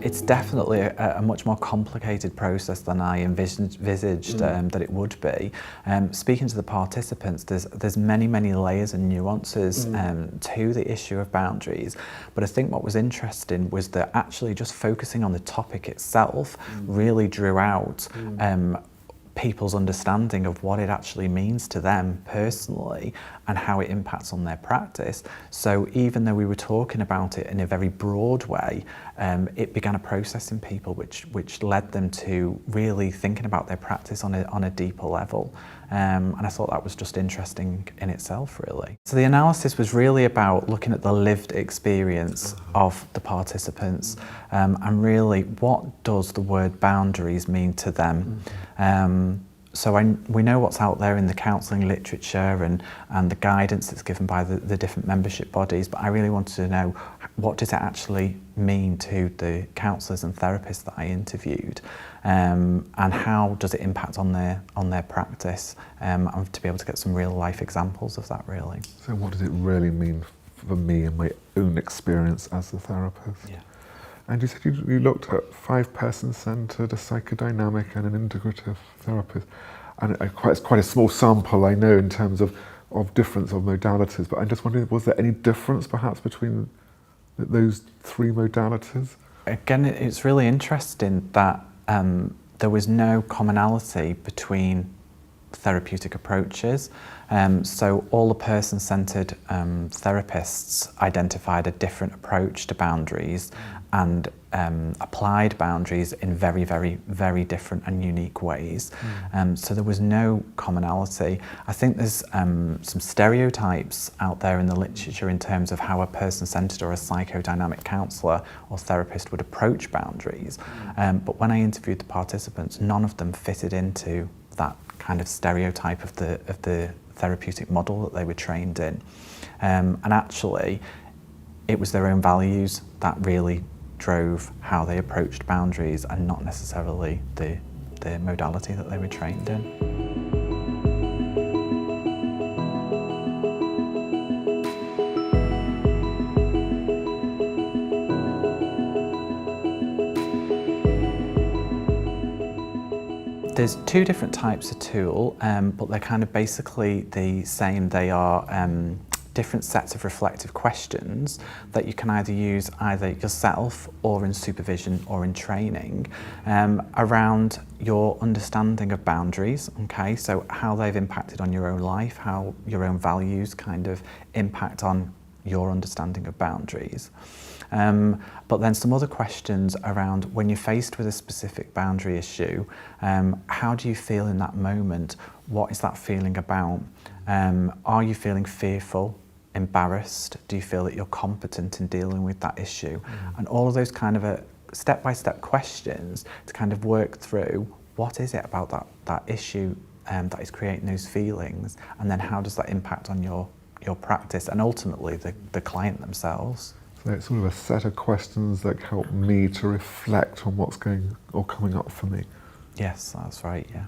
It's definitely a much more complicated process than I envisaged that it would be. Speaking to the participants, there's many layers and nuances to the issue of boundaries, but I think what was interesting was that actually just focusing on the topic itself really drew out people's understanding of what it actually means to them personally and how it impacts on their practice. So even though we were talking about it in a very broad way, it began a process in people which led them to really thinking about their practice on a deeper level. And I thought that was just interesting in itself, really. So the analysis was really about looking at the lived experience of the participants and really what does the word boundaries mean to them. So we know what's out there in the counselling literature and the guidance that's given by the different membership bodies, but I really wanted to know what does it actually mean to the counsellors and therapists that I interviewed, and how does it impact on their practice, and to be able to get some real life examples of that, really. So what does it really mean for me and my own experience as a therapist? Yeah. And you said you looked at 5 person-centred, a psychodynamic and an integrative therapist. And it's quite a small sample, I know, in terms of difference of modalities, but I'm just wondering, was there any difference perhaps between those 3 modalities? Again, it's really interesting that there was no commonality between therapeutic approaches. So all the person-centred therapists identified a different approach to boundaries and applied boundaries in very different and unique ways. So there was no commonality. I think there's some stereotypes out there in the literature in terms of how a person-centred or a psychodynamic counsellor or therapist would approach boundaries. But when I interviewed the participants, none of them fitted into that kind of stereotype of the therapeutic model that they were trained in. And actually, it was their own values that really drove how they approached boundaries and not necessarily the modality that they were trained in. There's 2 different types of tool, but they're kind of basically the same. They are different sets of reflective questions that you can either use either yourself or in supervision or in training around your understanding of boundaries, okay? So how they've impacted on your own life, how your own values kind of impact on your understanding of boundaries. But then some other questions around when you're faced with a specific boundary issue, how do you feel in that moment? What is that feeling about? Are you feeling fearful, embarrassed? Do you feel that you're competent in dealing with that issue? And all of those kind of step-by-step questions to kind of work through what is it about that issue that is creating those feelings, and then how does that impact on your practice and ultimately the client themselves. So it's sort of a set of questions that help me to reflect on what's coming up for me. Yes, that's right, yeah.